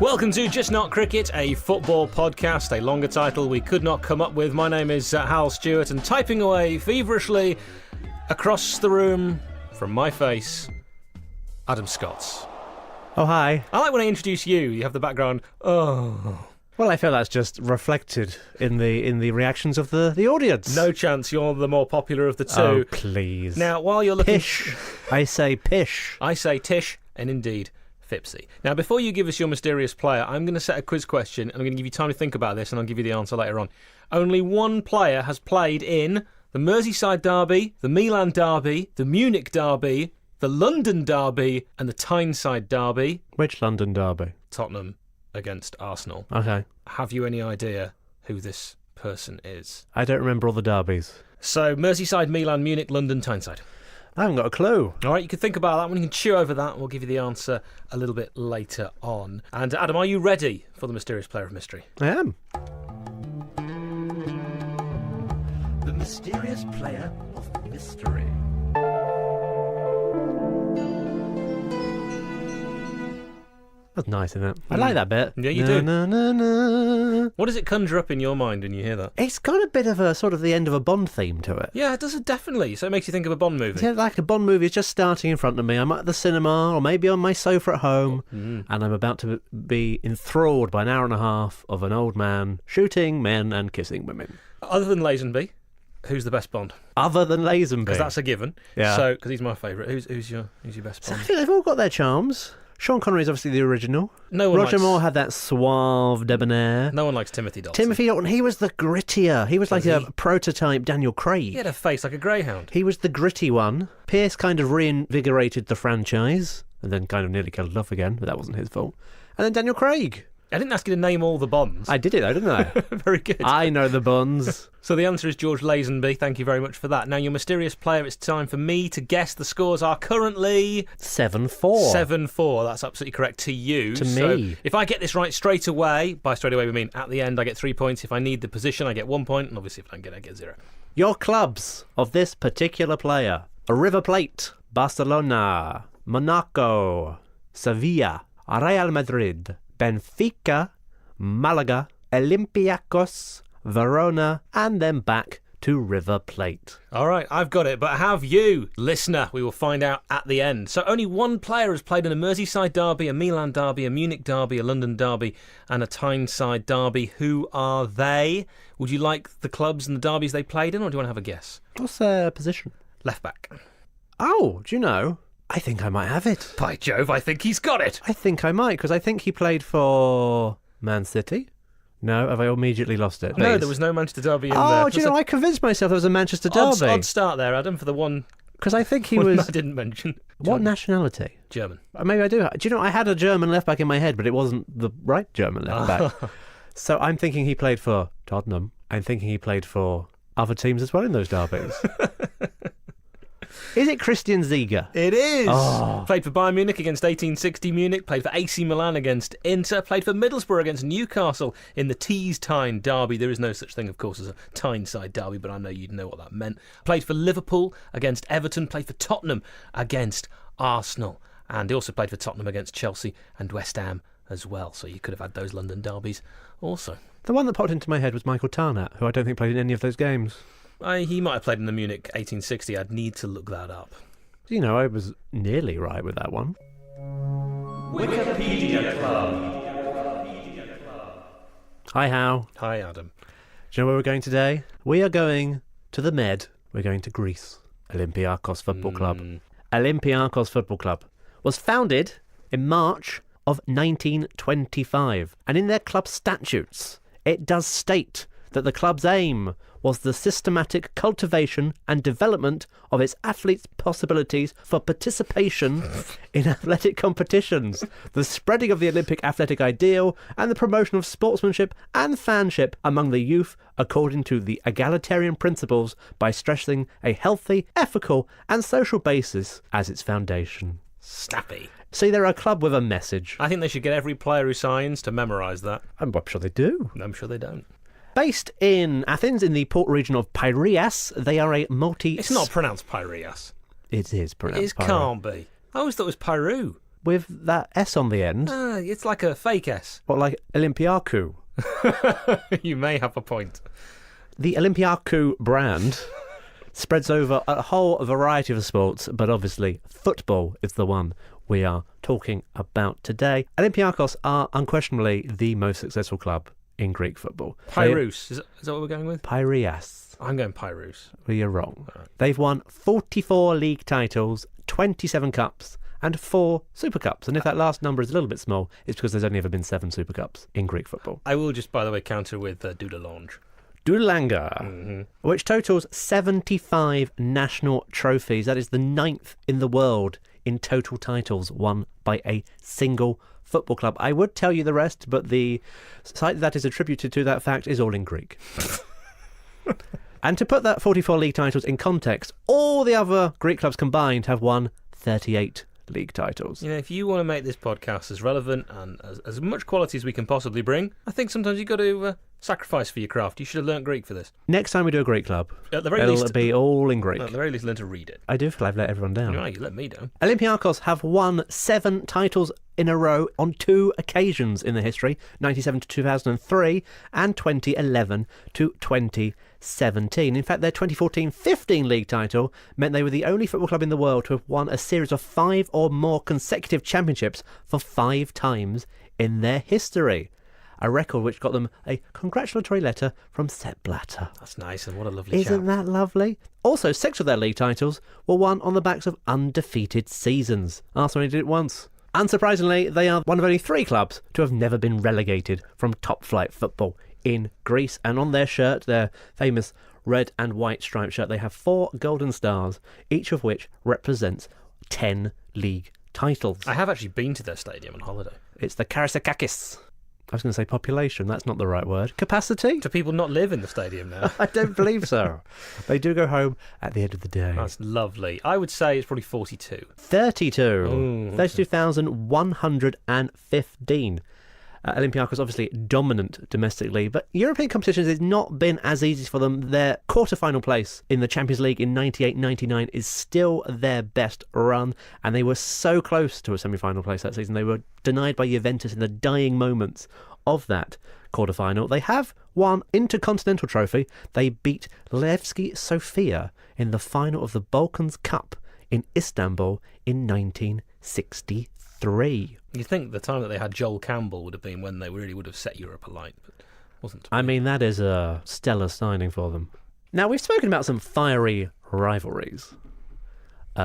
Welcome to Just Not Cricket, a football podcast, a longer title we could not come up with. My name is Hal Stewart, and typing away feverishly across the room from my face, Adam Scott. Oh, hi. I like when I introduce you. You have the background, oh. Well, I feel that's just reflected in the reactions of the audience. No chance you're the more popular of the two. Oh, please. Now, while you're looking... Pish. I say pish. I say tish, and indeed... Fipsy. Now, before you give us your mysterious player, I'm going to set a quiz question, and I'm going to give you time to think about this, and I'll give you the answer later on. Only one player has played in the Merseyside Derby, the Milan Derby, the Munich Derby, the London Derby, and the Tyneside Derby. Which London Derby? Tottenham against Arsenal. Okay. Have you any idea who this person is? I don't remember all the derbies. So, Merseyside, Milan, Munich, London, Tyneside. I haven't got a clue. All right, you can think about that one. You can chew over that. We'll give you the answer a little bit later on. And Adam, are you ready for the mysterious player of mystery? I am. The mysterious player of mystery. That's nice, isn't it? I like that bit. Yeah, you do. Na, na, na. What does it conjure up in your mind when you hear that? It's got a bit of a sort of the end of a Bond theme to it. Yeah, it does, definitely. So it makes you think of a Bond movie. Yeah, like a Bond movie is just starting in front of me. I'm at the cinema or maybe on my sofa at home and I'm about to be enthralled by an hour and a half of an old man shooting men and kissing women. Other than Lazenby, who's the best Bond? Other than Lazenby. Because that's a given. Yeah. So, because he's my favourite. Who's your best So I Bond? think they've all got their charms. Sean Connery is obviously the original. No one Roger likes, Moore had that suave debonair. No one likes Timothy Dalton. Timothy Dalton, he was the grittier. He was like a prototype Daniel Craig. He had a face like a greyhound. He was the gritty one. Pierce kind of reinvigorated the franchise and then kind of nearly killed it off again, but that wasn't his fault. And then Daniel Craig. I didn't ask you to name all the Bonds. I did it though, didn't I? Very good. I know the buns. So the answer is George Lazenby. Thank you very much for that. Now, your mysterious player, it's time for me to guess. The scores are currently 7-4. 7-4. That's absolutely correct to you. To so me. If I get this right straight away, by straight away we mean at the end, I get 3 points. If I need the position, I get 1 point. And obviously, if I don't get it, I get 0. Your clubs of this particular player: River Plate, Barcelona, Monaco, Sevilla, Real Madrid, Benfica, Malaga, Olympiacos, Verona, and then back to River Plate. All right, I've got it. But have you, listener? We will find out at the end. So only one player has played in a Merseyside derby, a Milan derby, a Munich derby, a London derby, and a Tyneside derby. Who are they? Would you like the clubs and the derbies they played in, or do you want to have a guess? What's their position? Left back. Oh, do you know? I think I might have it. By Jove, I think he's got it. I think I might, because I think he played for Man City. No, have I immediately lost it? No, there was no Manchester derby in there. Oh, do you know, I convinced myself there was a Manchester derby. Odd start there, Adam, for the one Because I think he one was... I didn't mention. What nationality? German. Maybe I do. Do you know, I had a German left back in my head, but it wasn't the right German left back. So I'm thinking he played for Tottenham. I'm thinking he played for other teams as well in those derbies. Is it Christian Ziege? It is. Oh. Played for Bayern Munich against 1860 Munich. Played for AC Milan against Inter. Played for Middlesbrough against Newcastle in the Tees-Tyne derby. There is no such thing, of course, as a Tyneside derby, but I know you'd know what that meant. Played for Liverpool against Everton. Played for Tottenham against Arsenal. And he also played for Tottenham against Chelsea and West Ham as well. So you could have had those London derbies also. The one that popped into my head was Michael Tarnat, who I don't think played in any of those games. He might have played in the Munich 1860. I'd need to look that up. You know, I was nearly right with that one. Wikipedia Club. Hi, Hal. Hi, Adam. Do you know where we're going today? We are going to the Med. We're going to Greece. Olympiacos Football Club. Olympiacos Football Club was founded in March of 1925. And in their club statutes, it does state that the club's aim was the systematic cultivation and development of its athletes' possibilities for participation in athletic competitions, the spreading of the Olympic athletic ideal, and the promotion of sportsmanship and fanship among the youth according to the egalitarian principles by stressing a healthy, ethical and social basis as its foundation. Snappy. See, they're a club with a message. I think they should get every player who signs to memorise that. I'm sure they do. I'm sure they don't. Based in Athens, in the port region of Piraeus, they are a multi... It's not pronounced Piraeus. It is pronounced It can't be. I always thought it was Piru. With that S on the end. It's like a fake S. What, like Olympiacos? You may have a point. The Olympiacos brand spreads over a whole variety of sports, but obviously football is the one we are talking about today. Olympiacos are unquestionably the most successful club in Greek football. Pyrus. Is that what we're going with? Piraeus. I'm going Pyrus. Well, you're wrong. Right. They've won 44 league titles, 27 cups, and 4 Super Cups. And if that last number is a little bit small, it's because there's only ever been 7 Super Cups in Greek football. I will just, by the way, counter with Dudelange. Dulanga, which totals 75 national trophies. That is the 9th in the world in total titles won by a single football club. I would tell you the rest, but the site that is attributed to that fact is all in Greek. And to put that 44 league titles in context, all the other Greek clubs combined have won 38 league titles. You know, if you want to make this podcast as relevant and as much quality as we can possibly bring, I think sometimes you've got to sacrifice for your craft. You should have learnt Greek for this. Next time we do a Greek club, At the very it'll least, be all in Greek. at the very least, learn to read it. I do feel I've let everyone down. Right, you let me down. Olympiacos have won 7 titles in a row on 2 occasions in their history, 97 to 2003 and 2011 to 2017. In fact, their 2014-15 league title meant they were the only football club in the world to have won a series of 5 or more consecutive championships for 5 times in their history. A record which got them a congratulatory letter from Sepp Blatter. That's nice, and what a lovely Isn't that lovely? Also, 6 of their league titles were won on the backs of undefeated seasons. Arsenal only did it once. Unsurprisingly, they are one of only 3 clubs to have never been relegated from top-flight football in Greece. And on their shirt, their famous red and white striped shirt, they have 4 golden stars, each of which represents 10 league titles. I have actually been to their stadium on holiday. It's the Karasakakis. I was going to say population. That's not the right word. Capacity? Do people not live in the stadium now? I don't believe so. They do go home at the end of the day. That's lovely. I would say it's probably 42. 32. Ooh, 32,115. Olympiacos obviously dominant domestically, but European competitions has not been as easy for them. Their quarter-final place in the Champions League in 98-99 is still their best run, and they were so close to a semi-final place that season. They were denied by Juventus in the dying moments of that quarter-final. They have won Intercontinental Trophy. They beat Levski Sofia in the final of the Balkans Cup in Istanbul in 1963. You'd think the time that they had Joel Campbell would have been when they really would have set Europe alight, but wasn't. I mean, that is a stellar signing for them. Now, we've spoken about some fiery rivalries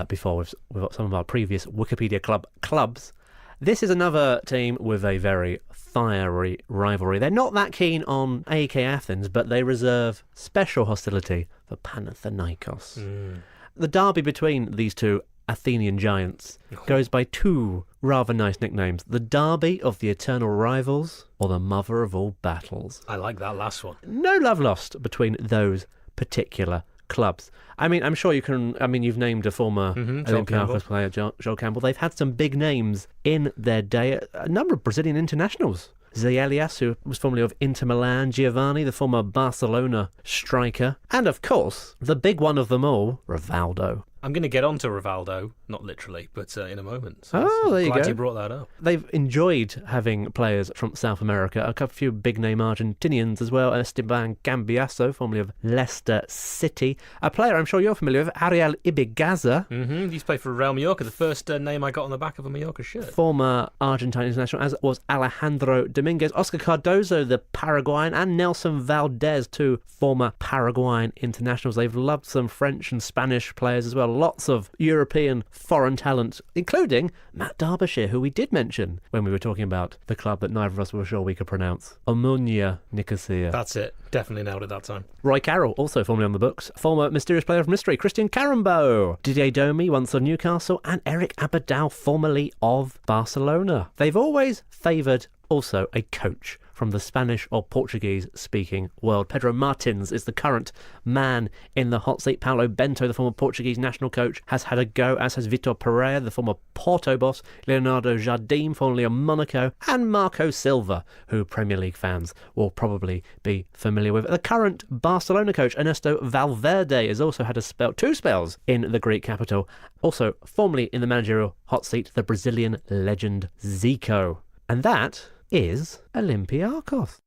before with some of our previous Wikipedia Club clubs. This is another team with a very fiery rivalry. They're not that keen on AEK Athens, but they reserve special hostility for Panathinaikos. The derby between these two Athenian giants goes by 2 rather nice nicknames: the Derby of the Eternal Rivals or the Mother of All Battles. I like that last one. No love lost between those particular clubs. I mean, I'm sure you can. I mean, you've named a former Olympiacos player, Joel Campbell. They've had some big names in their day. A number of Brazilian internationals. Zé Elias, who was formerly of Inter Milan, Giovanni, the former Barcelona striker, and of course, the big one of them all, Rivaldo. I'm going to get on to Rivaldo, not literally, but in a moment. So there you go. Glad you brought that up. They've enjoyed having players from South America, a few big-name Argentinians as well. Esteban Cambiasso, formerly of Leicester City. A player I'm sure you're familiar with, Ariel Ibigaza. He used to play for Real Mallorca, the first name I got on the back of a Mallorca shirt. Former Argentine international, as was Alejandro Dominguez, Oscar Cardozo, the Paraguayan, and Nelson Valdez, 2 former Paraguayan internationals. They've loved some French and Spanish players as well. lots of European foreign talent, including Matt Derbyshire, who we did mention when we were talking about the club that neither of us were sure we could pronounce. Omonia Nicosia. That's it. Definitely nailed it that time. Roy Carroll, also formerly on the books. Former mysterious player of mystery, Christian Carambeau. Didier Domi, once of Newcastle. And Eric Abadal, formerly of Barcelona. They've always favoured also a coach from the Spanish or Portuguese-speaking world. Pedro Martins is the current man in the hot seat. Paulo Bento, the former Portuguese national coach, has had a go, as has Vitor Pereira, the former Porto boss, Leonardo Jardim, formerly of Monaco, and Marco Silva, who Premier League fans will probably be familiar with. The current Barcelona coach, Ernesto Valverde, has also had two spells in the Greek capital. Also, formerly in the managerial hot seat, the Brazilian legend Zico. And that is Olympiacos.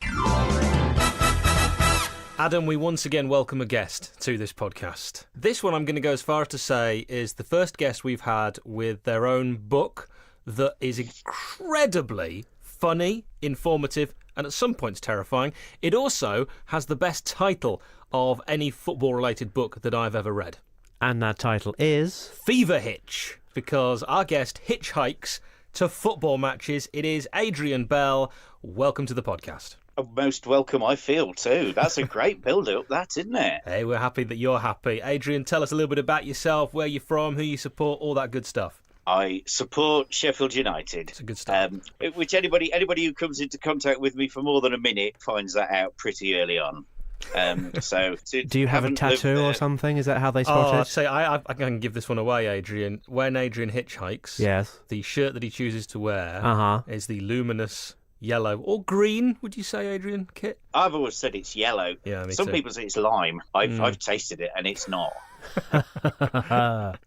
Adam, we once again welcome a guest to this podcast. This one, I'm going to go as far as to say, is the first guest we've had with their own book that is incredibly funny, informative, and at some points terrifying. It also has the best title of any football-related book that I've ever read. And that title is Fever Hitch, because our guest hitchhikes to football matches. It is Adrian Bell. Welcome to the podcast. Most welcome, I feel, too. That's a great build-up, that, isn't it? Hey, we're happy that you're happy. Adrian, tell us a little bit about yourself, where you're from, who you support, all that good stuff. I support Sheffield United. It's a good start. Which anybody who comes into contact with me for more than a minute finds that out pretty early on. Do you have a tattoo or something? Is that how they spot it? I'd say I can give this one away, Adrian. When Adrian hitchhikes, yes, the shirt that he chooses to wear is the luminous yellow or green, would you say, Adrian, kit? I've always said it's yellow. Yeah, me Some too. people say it's lime. I've tasted it and it's not.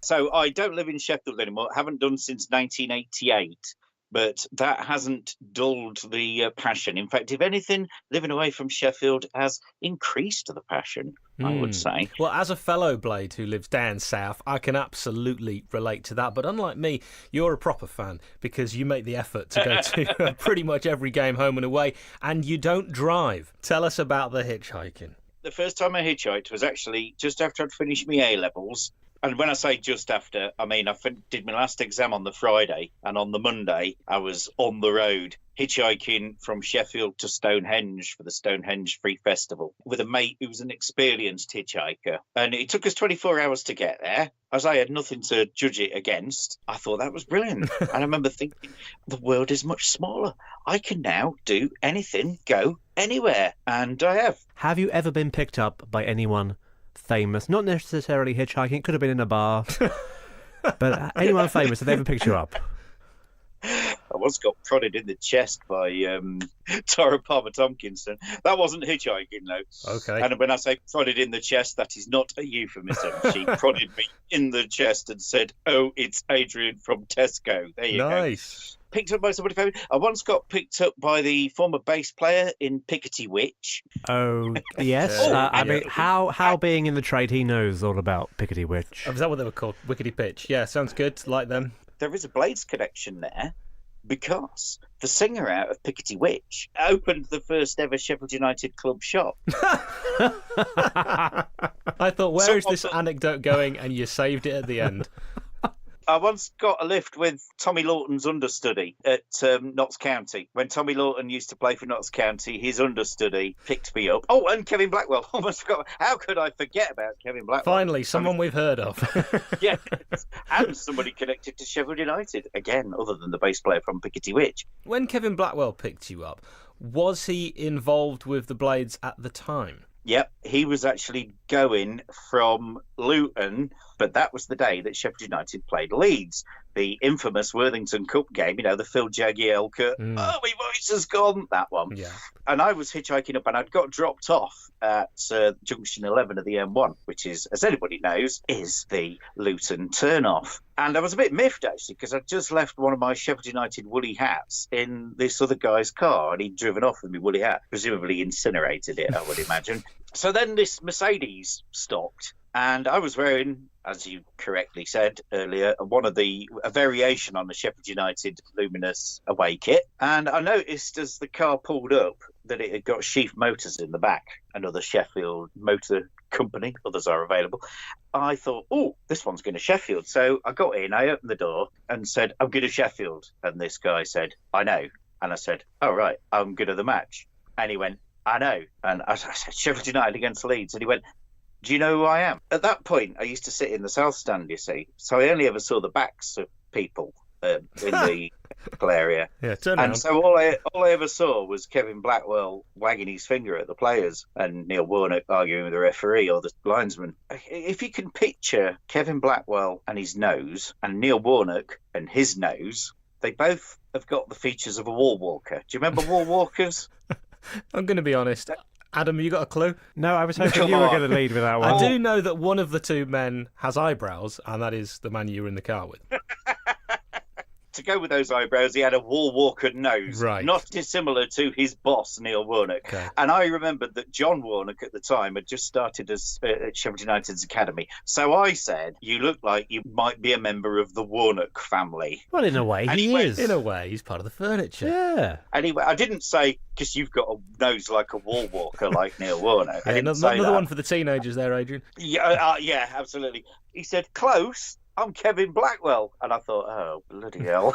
So I don't live in Sheffield anymore. Haven't done since 1988. But that hasn't dulled the passion. In fact, if anything, living away from Sheffield has increased the passion, I would say. Well, as a fellow Blade who lives down south, I can absolutely relate to that. But unlike me, you're a proper fan because you make the effort to go to pretty much every game home and away, and you don't drive. Tell us about the hitchhiking. The first time I hitchhiked was actually just after I'd finished my A-levels. And when I say just after, I mean I did my last exam on the Friday, and on the Monday I was on the road hitchhiking from Sheffield to Stonehenge for the Stonehenge Free Festival with a mate who was an experienced hitchhiker. And it took us 24 hours to get there. As I had nothing to judge it against, I thought that was brilliant. And I remember thinking, the world is much smaller. I can now do anything, go anywhere. And I have. Have you ever been picked up by anyone famous? Not necessarily hitchhiking, it could have been in a bar. But anyone famous, have they ever picked you up? I once got prodded in the chest by Tara Palmer Tompkinson. That wasn't hitchhiking, though. Okay. And when I say prodded in the chest, that is not a euphemism. She prodded me in the chest and said, "Oh, it's Adrian from Tesco." There you go. Nice. Picked up by somebody famous. I once got picked up by the former bass player in Pickety Witch. Oh, yes. I mean, how being in the trade, he knows all about Pickety Witch. Is that what they were called? Wickety Pitch. Yeah, sounds good. Like them. There is a Blades connection there because the singer out of Pickety Witch opened the first ever Sheffield United club shop. I thought, where is this anecdote going? And you saved it at the end. I once got a lift with Tommy Lawton's understudy at Notts County. When Tommy Lawton used to play for Notts County, his understudy picked me up. Oh, and Kevin Blackwell. Almost forgot. How could I forget about Kevin Blackwell? Finally, someone we've heard of. Yeah, and somebody connected to Sheffield United, again, other than the bass player from Pickety Witch. When Kevin Blackwell picked you up, was he involved with the Blades at the time? Yep, he was actually going from Luton, but that was the day that Sheffield United played Leeds. The infamous Worthington Cup game, you know, the Phil Jagielka, oh, my voice has gone, that one. Yeah. And I was hitchhiking up and I'd got dropped off at Junction 11 of the M1, which is, as anybody knows, is the Luton turn-off. And I was a bit miffed, actually, because I'd just left one of my Sheffield United woolly hats in this other guy's car, and he'd driven off with my woolly hat, presumably incinerated it, I would imagine. So then this Mercedes stopped, And I was wearing, as you correctly said earlier, a variation on the Sheffield United Luminous away kit. And I noticed as the car pulled up that it had got Sheaf Motors in the back, another Sheffield motor company, others are available. I thought, oh, this one's going to Sheffield. So I got in, I opened the door and said, I'm going to Sheffield. And this guy said, I know. And I said, oh, right, I'm good at the match. And he went, I know. And I said, Sheffield United against Leeds. And he went, do you know who I am? At that point, I used to sit in the South Stand, you see. So I only ever saw the backs of people in the area. Yeah, turn around. And so all I ever saw was Kevin Blackwell wagging his finger at the players and Neil Warnock arguing with the referee or the linesman. If you can picture Kevin Blackwell and his nose and Neil Warnock and his nose, they both have got the features of a wall walker. Do you remember wall walkers? I'm going to be honest. Adam, you got a clue? No, I was hoping you were going to lead with that one. I do know that one of the two men has eyebrows, and that is the man you were in the car with. To go with those eyebrows, he had a wall walker nose, Right. not dissimilar to his boss, Neil Warnock. Okay. And I remembered that John Warnock at the time had just started as at Sheffield United's academy. So I said, you look like you might be a member of the Warnock family. Well, in a way, And he he went is. In a way, he's part of the furniture. Yeah. Anyway, I didn't say, because you've got a nose like a wall walker like Neil Warnock. I Yeah, didn't say another that. one for the teenagers there, Adrian. Yeah, absolutely. He said, close. I'm Kevin Blackwell. And I thought, oh, bloody hell.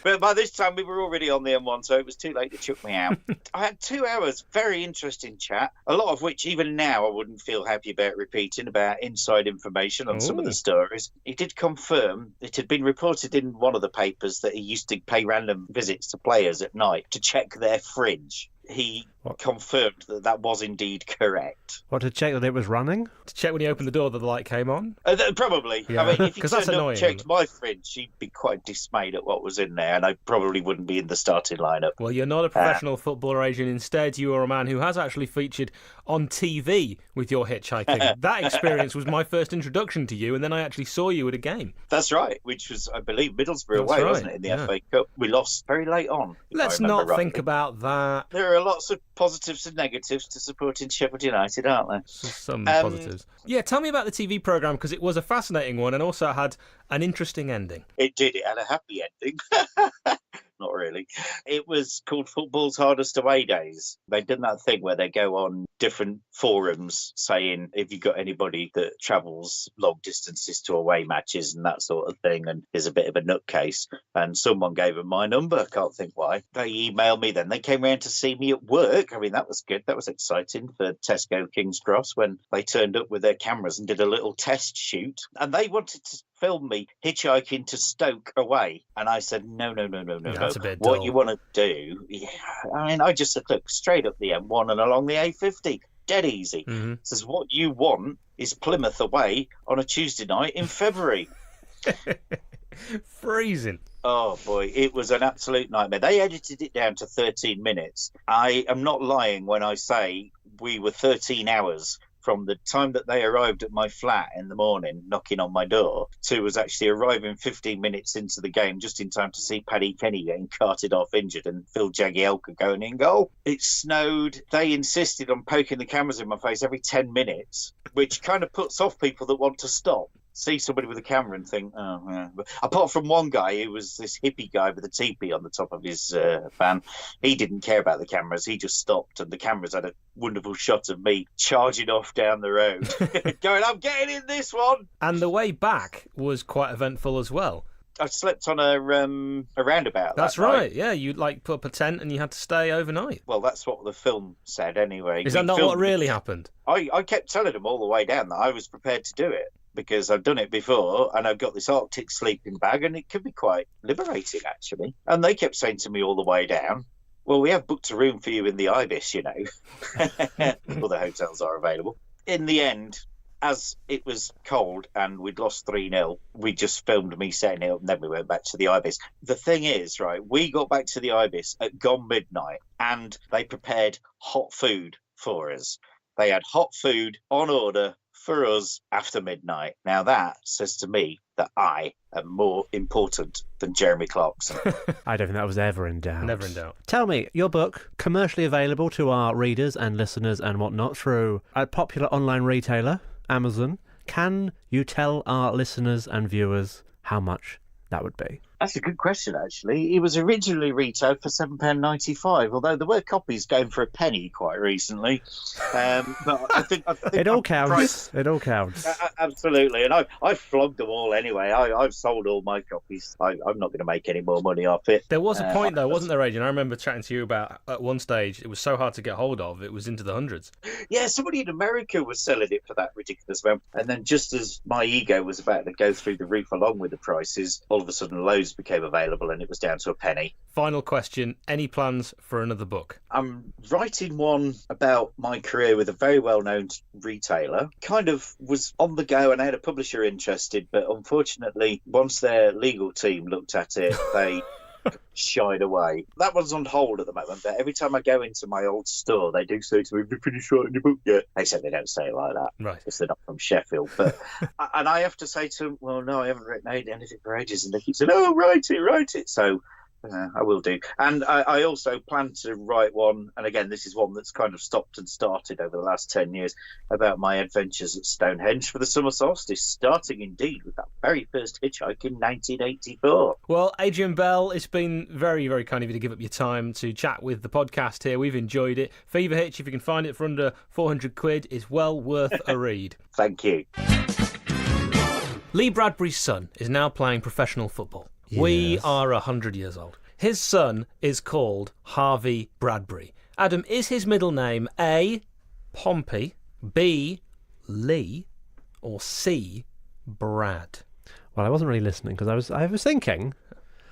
But by this time, we were already on the M1, so it was too late to chuck me out. I had 2 hours, very interesting chat, a lot of which even now I wouldn't feel happy about repeating, about inside information on some of Ooh. the stories. He did confirm it had been reported in one of the papers that he used to pay random visits to players at night to check their fridge. He confirmed that that was indeed correct. What, to check that it was running? To check when you opened the door that the light came on. Probably. Yeah. I mean, if you 'Cause that's turned up annoying, and checked isn't my fridge, you'd be quite dismayed at what was in there, and I probably wouldn't be in the starting lineup. Well, you're not a professional footballer, Adrian. Instead, you are a man who has actually featured on TV with your hitchhiking. That experience was my first introduction to you, and then I actually saw you at a game. That's right, which was, I believe, Middlesbrough That's away, right, wasn't it, in the yeah. FA Cup? We lost very late on. if I Let's remember not rightly. think about that. There are lots of positives and negatives to supporting Sheffield United, aren't there? Some positives. Yeah, tell me about the TV programme, because it was a fascinating one and also had an interesting ending. It did. It had a happy ending. Not really. It was called Football's Hardest Away Days. They'd done that thing where they go on different forums saying, if you've got anybody that travels long distances to away matches and that sort of thing and is a bit of a nutcase, and someone gave them my number, can't think why. They emailed me then. They came round to see me at work. I mean, that was good. That was exciting for Tesco King's Cross when they turned up with their cameras and did a little test shoot. And they wanted to film me hitchhiking to Stoke away. And I said, no. That's a bit What dull. you want to do? Yeah. I mean, I just said, look, straight up the M1 and along the A50. Dead easy. Mm-hmm. Says, what you want is Plymouth away on a Tuesday night in February. Freezing. Oh, boy, it was an absolute nightmare. They edited it down to 13 minutes. I am not lying when I say we were 13 hours from the time that they arrived at my flat in the morning, knocking on my door, to us actually arriving 15 minutes into the game, just in time to see Paddy Kenny getting carted off injured and Phil Jagielka going in goal. It snowed. They insisted on poking the cameras in my face every 10 minutes, which kind of puts off people that want to stop. See somebody with a camera and think, oh, yeah. But apart from one guy who was this hippie guy with a teepee on the top of his van, he didn't care about the cameras. He just stopped, and the cameras had a wonderful shot of me charging off down the road, going, I'm getting in this one. And the way back was quite eventful as well. I slept on a roundabout. That's that night. right, yeah. You put up a tent and you had to stay overnight. Well, that's what the film said anyway. Is that We not filmed what really happened? I kept telling them all the way down that I was prepared to do it because I've done it before and I've got this Arctic sleeping bag and it could be quite liberating, actually. And they kept saying to me all the way down, well, we have booked a room for you in the Ibis, you know. All the hotels are available. In the end, as it was cold and we'd lost 3-0, we just filmed me setting it up and then we went back to the Ibis. The thing is, right, we got back to the Ibis at gone midnight and they prepared hot food for us. They had hot food on order for us after midnight. Now that says to me that I am more important than Jeremy Clarkson. I don't think that was ever in doubt. Never in doubt. Tell me, your book, commercially available to our readers and listeners and whatnot through a popular online retailer, Amazon. Can you tell our listeners and viewers how much that would be? That's a good question, actually. It was originally retailed for £7.95, although there were copies going for a penny quite recently. But I think It all counts. It all counts. Absolutely, and I've flogged them all anyway. I've sold all my copies. I'm not going to make any more money off it. There was a point, though, wasn't there, Adrian? I remember chatting to you about, at one stage, it was so hard to get hold of, it was into the hundreds. Yeah, somebody in America was selling it for that ridiculous amount. And then just as my ego was about to go through the roof along with the prices, all of a sudden loads became available and it was down to a penny. Final question, any plans for another book? I'm writing one about my career with a very well-known retailer. Kind of was on the go and I had a publisher interested, but unfortunately, once their legal team looked at it, they shied away. That one's on hold at the moment, but every time I go into my old store, they do say to me, "Have you finished writing your book yet?" Except they don't say it like that, right? Because they're not from Sheffield. But and I have to say to them, "Well, no, I haven't written anything for ages," and they keep saying, "Oh, write it." So I will do. And I also plan to write one, and again, this is one that's kind of stopped and started over the last 10 years, about my adventures at Stonehenge for the summer solstice, starting indeed with that very first hitchhike in 1984. Well, Adrian Bell, it's been very, very kind of you to give up your time to chat with the podcast here. We've enjoyed it. Fever Hitch, if you can find it for under 400 quid, is well worth a read. Thank you. Lee Bradbury's son is now playing professional football. Yes. We are 100 years old. His son is called Harvey Bradbury. Adam, is his middle name A, Pompey, B, Lee, or C, Brad? Well, I wasn't really listening because I was thinking.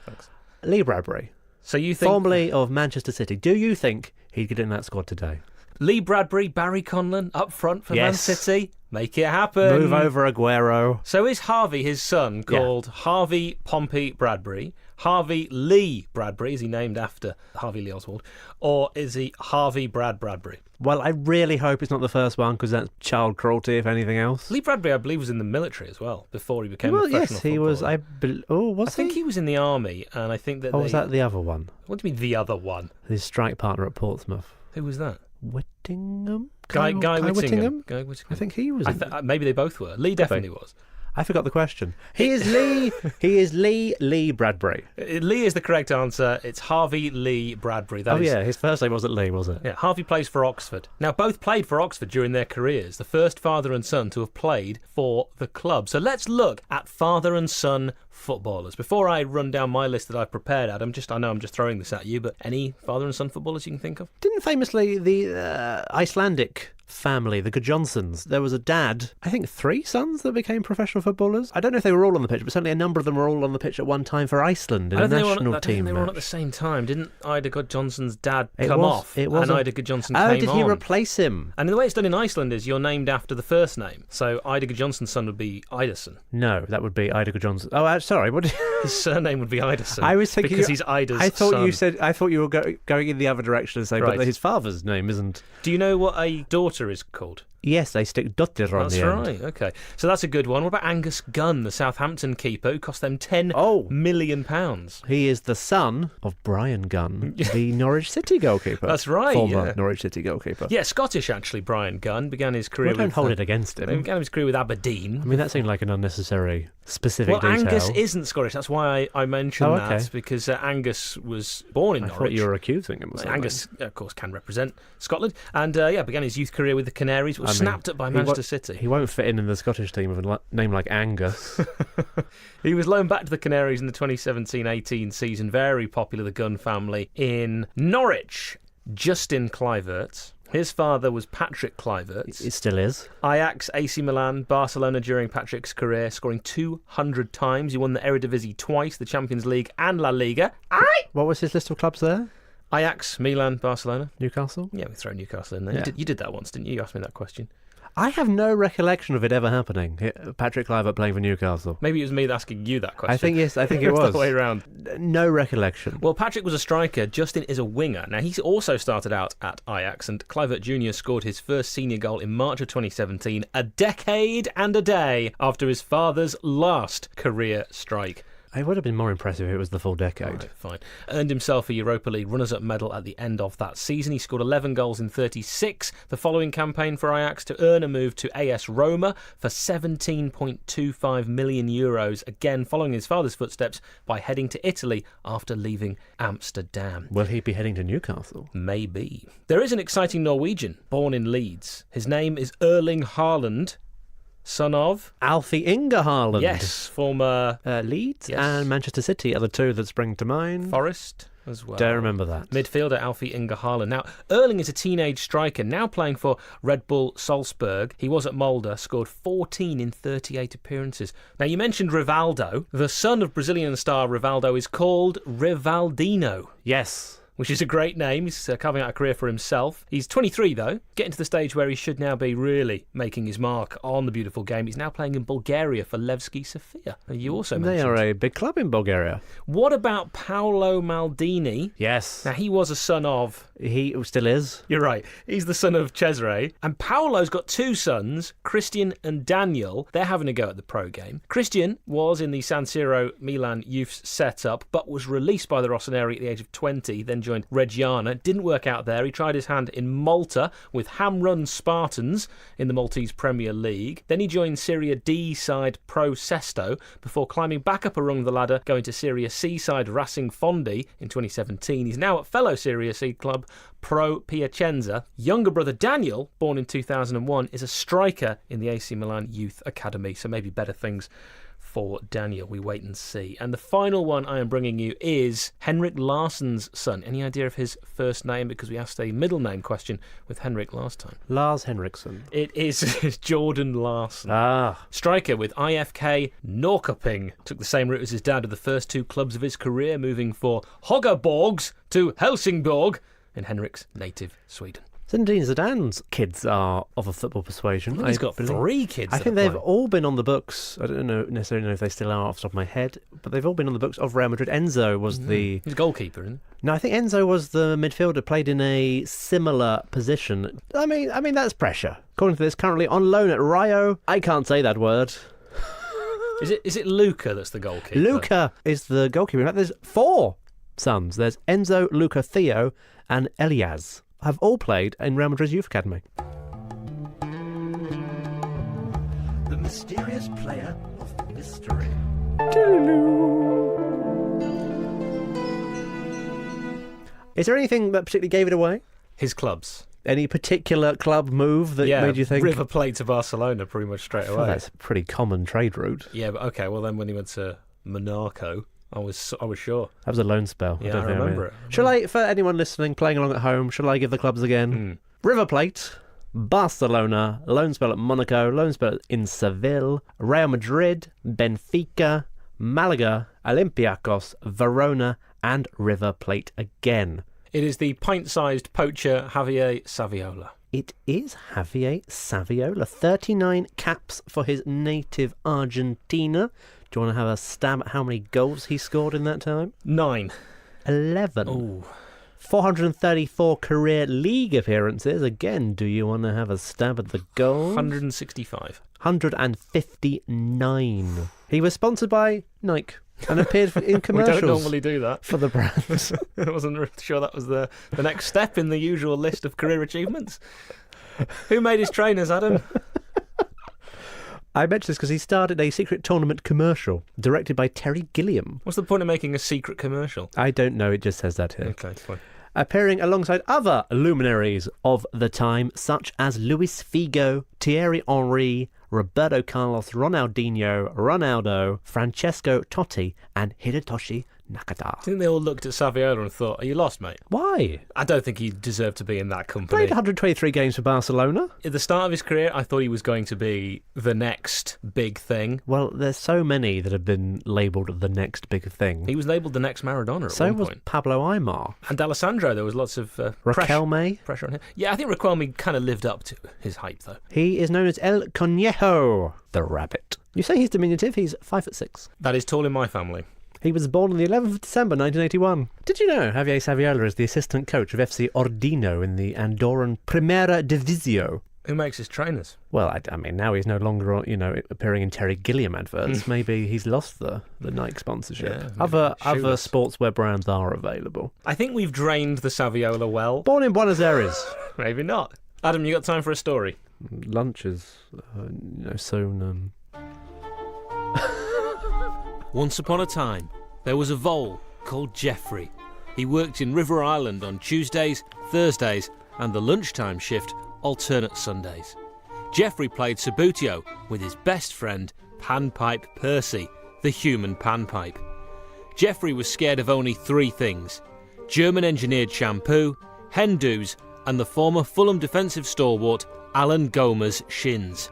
Thanks. Lee Bradbury. So you think, formerly of Manchester City. Do you think he'd get in that squad today? Lee Bradbury, Barry Conlon up front for Yes. Man City? Make it happen. Move over Aguero. So is Harvey, his son, called Harvey Pompey Bradbury? Harvey Lee Bradbury, is he named after Harvey Lee Oswald? Or is he Harvey Brad Bradbury? Well, I really hope it's not the first one because that's child cruelty, if anything else. Lee Bradbury, I believe, was in the military as well before he became well, a professional yes, he was. footballer. I think he was in the army, and I think that. Or was that the other one? What do you mean the other one? His strike partner at Portsmouth. Who was that? Whittingham? Guy Whittingham. Guy Whittingham. I think he was. Maybe they both were. Lee definitely was. I forgot the question. He is Lee. He is Lee Bradbury. Lee is the correct answer. It's Harvey Lee Bradbury. His first name wasn't Lee, was it? Yeah, Harvey plays for Oxford. Now, both played for Oxford during their careers, the first father and son to have played for the club. So let's look at father and son footballers. Before I run down my list that I've prepared, Adam, I know I'm just throwing this at you, but any father and son footballers you can think of? Didn't famously the Icelandic family, the Gudjonssons, there was a dad, I think 3 sons that became professional footballers. I don't know if they were all on the pitch, but certainly a number of them were all on the pitch at one time for Iceland in a national team. They were on at the same time. Didn't Ida Gudjonsson's dad come off? It was. And Ida Gudjonsson came on. Oh, did he replace him? And the way it's done in Iceland is you're named after the first name. So Ida Gudjonsson's son would be Idason. No, that would be Ida Gudjonsson. Oh, sorry. What? His surname would be Idason. I was thinking because he's Ida's son. I thought you were going in the other direction and saying, but his father's name isn't. Do you know what a daughter is called? Yes, they stick Dottir on the end. That's right, okay. So that's a good one. What about Angus Gunn, the Southampton keeper, who cost them £10 million? He is the son of Brian Gunn, the Norwich City goalkeeper. That's right, Former Norwich City goalkeeper. Yeah, Scottish, actually, Brian Gunn. Began his career don't hold it against him. He began his career with Aberdeen. I mean, that seemed like an unnecessary specific detail. Angus isn't Scottish. That's why I mentioned that, because Angus was born in Norwich. I thought you were accusing him of something. Angus, of course, can represent Scotland. And, began his youth career with the Canaries, but was snapped up by Manchester City. He won't fit in the Scottish team with a name like Angus. He was loaned back to the Canaries in the 2017-18 season. Very popular, the Gunn family in Norwich. Justin Kluivert. His father was Patrick Kluivert. It still is. Ajax, AC Milan, Barcelona during Patrick's career, scoring 200 times. He won the Eredivisie twice, the Champions League and La Liga. What was his list of clubs there? Ajax, Milan, Barcelona. Newcastle? Yeah, we throw Newcastle in there. Yeah. You did that once, didn't you? You asked me that question. I have no recollection of it ever happening. Patrick Kluivert playing for Newcastle. Maybe it was me asking you that question. I think it was. The way around. No recollection. Well, Patrick was a striker. Justin is a winger. Now, he also started out at Ajax, and Kluivert Jr. scored his first senior goal in March of 2017, a decade and a day after his father's last career strike. It would have been more impressive if it was the full decade. Right, fine. Earned himself a Europa League runners-up medal at the end of that season. He scored 11 goals in 36 the following campaign for Ajax to earn a move to AS Roma for €17.25 million, again following his father's footsteps by heading to Italy after leaving Amsterdam. Will he be heading to Newcastle? Maybe. There is an exciting Norwegian born in Leeds. His name is Erling Haaland, son of Alfie Inge Haaland. Yes, former Leeds Yes. and Manchester City are the two that spring to mind. Forest as well. Don't remember that. Midfielder Alfie Inge Haaland. Now, Erling is a teenage striker, now playing for Red Bull Salzburg. He was at Molde, scored 14 in 38 appearances. Now, you mentioned Rivaldo. The son of Brazilian star Rivaldo is called Rivaldinho, Yes. which is a great name. He's carving out a career for himself. He's 23, though, getting to the stage where he should now be really making his mark on the beautiful game. He's now playing in Bulgaria for Levski Sofia. You also mentioned. They are a big club in Bulgaria. What about Paolo Maldini? Yes. Now, he was a son of... He still is. You're right. He's the son of Cesare. And Paolo's got two sons, Christian and Daniel. They're having a go at the pro game. Christian was in the San Siro Milan youths setup, but was released by the Rossoneri at the age of 20, then joined Reggiana. Didn't work out there. He tried his hand in Malta with Ham Run Spartans in the Maltese Premier League. Then he joined Serie D side Pro Sesto before climbing back up a rung of the ladder, going to Serie C side Racing Fondi in 2017. He's now at fellow Serie C club Pro Piacenza. Younger brother Daniel, born in 2001, is a striker in the AC Milan Youth Academy, so maybe better things for Daniel. We wait and see. And the final one I am bringing you is Henrik Larsson's son. Any idea of his first name? Because we asked a middle name question with Henrik last time. Lars Henriksen. It is Jordan Larsson. Ah. Striker with IFK Norrköping. Took the same route as his dad to the first two clubs of his career, moving for Högaborgs to Helsingborg in Henrik's native Sweden. Zinedine Zidane's kids are of a football persuasion. He's got 3 kids. I think they've all been on the books. I don't necessarily know if they still are off the top of my head, but they've all been on the books of Real Madrid. Enzo was He's a goalkeeper, isn't he? No, I think Enzo was the midfielder, played in a similar position. I mean that's pressure. According to this, currently on loan at Rio. I can't say that word. Is it Luca that's the goalkeeper? Luca is the goalkeeper. In fact, there's 4 sons. There's Enzo, Luca, Theo, and Elias. Have all played in Real Madrid's youth academy. The mysterious player of mystery. Is there anything that particularly gave it away? His clubs. Any particular club move that made you think? River Plate to Barcelona pretty much straight away. That's a pretty common trade route. Yeah, but okay, well then when he went to Monaco, I was sure. That was a loan spell. Yeah, don't I think remember it. Shall I, for anyone listening, playing along at home, shall I give the clubs again? River Plate, Barcelona, loan spell at Monaco, loan spell in Seville, Real Madrid, Benfica, Malaga, Olympiacos, Verona, and River Plate again. It is the pint-sized poacher Javier Saviola. It is Javier Saviola. 39 caps for his native Argentina. Do you want to have a stab at how many goals he scored in that time? 9. 11. Ooh. 434 career league appearances. Again, do you want to have a stab at the goals? 165. 159. He was sponsored by Nike and appeared in We commercials don't normally do that. for the brand. I wasn't sure that was the next step in the usual list of career achievements. Who made his trainers, Adam? I mentioned this because he started a secret tournament commercial directed by Terry Gilliam. What's the point of making a secret commercial? I don't know, it just says that here. Okay, fine. Appearing alongside other luminaries of the time, such as Luis Figo, Thierry Henry, Roberto Carlos, Ronaldinho, Ronaldo, Francesco Totti, and Hidetoshi Nakata. I think they all looked at Saviola and thought, are you lost, mate? Why? I don't think he deserved to be in that company. Played 123 games for Barcelona. At the start of his career, I thought he was going to be the next big thing. Well, there's so many that have been labelled the next big thing. He was labelled the next Maradona at So one was point. Pablo Aimar. And D'Alessandro, there was lots of Raquelme. pressure on him. Yeah, I think Raquelme kind of lived up to his hype, though. He is known as El Conejo, the rabbit. You say he's diminutive, he's 5'6". That is tall in my family. He was born on the 11th of December 1981. Did you know Javier Saviola is the assistant coach of FC Ordino in the Andorran Primera Divisio? Who makes his trainers? Well, I mean, now he's no longer, appearing in Terry Gilliam adverts. Maybe he's lost the Nike sponsorship. Yeah, other shoeless. sportswear brands are available. I think we've drained the Saviola well. Born in Buenos Aires. Maybe not. Adam, you got time for a story? Lunch is, soon. Once upon a time, there was a vole called Geoffrey. He worked in River Island on Tuesdays, Thursdays, and the lunchtime shift alternate Sundays. Geoffrey played Sabutio with his best friend, Panpipe Percy, the human panpipe. Geoffrey was scared of only 3 things: German-engineered shampoo, hen doos, and the former Fulham defensive stalwart Alan Gomer's shins.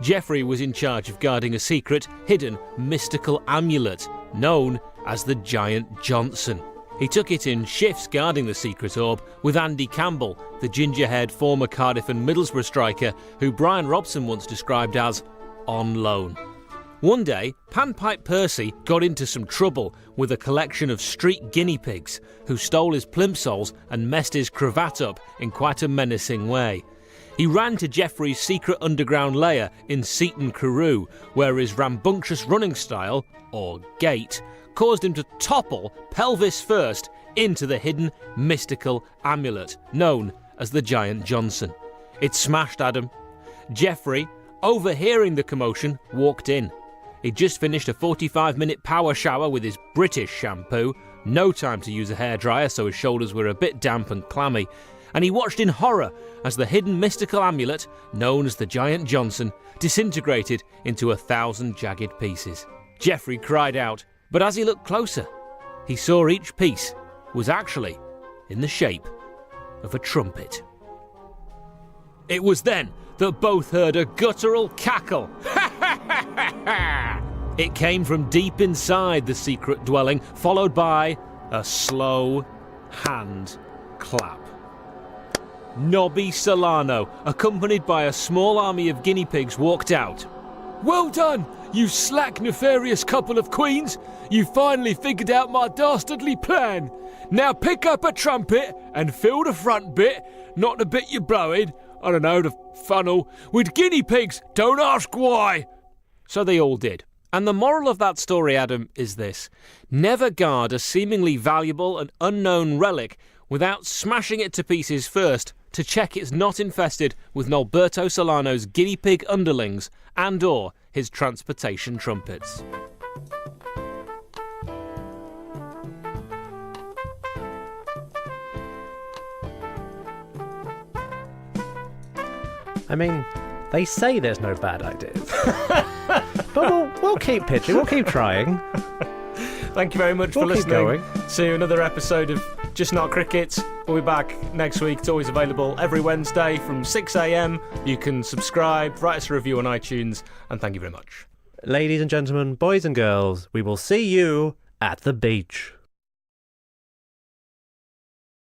Geoffrey was in charge of guarding a secret, hidden, mystical amulet known as the Giant Johnson. He took it in shifts guarding the secret orb with Andy Campbell, the ginger-haired former Cardiff and Middlesbrough striker who Brian Robson once described as on loan. One day, Panpipe Percy got into some trouble with a collection of street guinea pigs who stole his plimsolls and messed his cravat up in quite a menacing way. He ran to Geoffrey's secret underground lair in Seaton Carew, where his rambunctious running style, or gait, caused him to topple pelvis first into the hidden mystical amulet known as the Giant Johnson. It smashed Adam. Geoffrey, overhearing the commotion, walked in. He'd just finished a 45-minute power shower with his British shampoo, no time to use a hairdryer so his shoulders were a bit damp and clammy, and he watched in horror as the hidden mystical amulet, known as the Giant Johnson, disintegrated into 1,000 jagged pieces. Geoffrey cried out, but as he looked closer, he saw each piece was actually in the shape of a trumpet. It was then that both heard a guttural cackle. It came from deep inside the secret dwelling, followed by a slow hand clap. Nobby Solano, accompanied by a small army of guinea pigs, walked out. "Well done, you slack, nefarious couple of queens. You finally figured out my dastardly plan. Now pick up a trumpet and fill the front bit, not the bit you're blowing, I don't know, the funnel, with guinea pigs. Don't ask why." So they all did. And the moral of that story, Adam, is this: never guard a seemingly valuable and unknown relic without smashing it to pieces first to check it's not infested with Norberto Solano's guinea pig underlings and or his transportation trumpets. I mean, they say there's no bad ideas. But we'll keep pitching, we'll keep trying. Thank you very much for We'll keep listening going. to another episode of Just Not Cricket. We'll be back next week. It's always available every Wednesday from 6 a.m. You can subscribe, write us a review on iTunes, and thank you very much. Ladies and gentlemen, boys and girls, we will see you at the beach.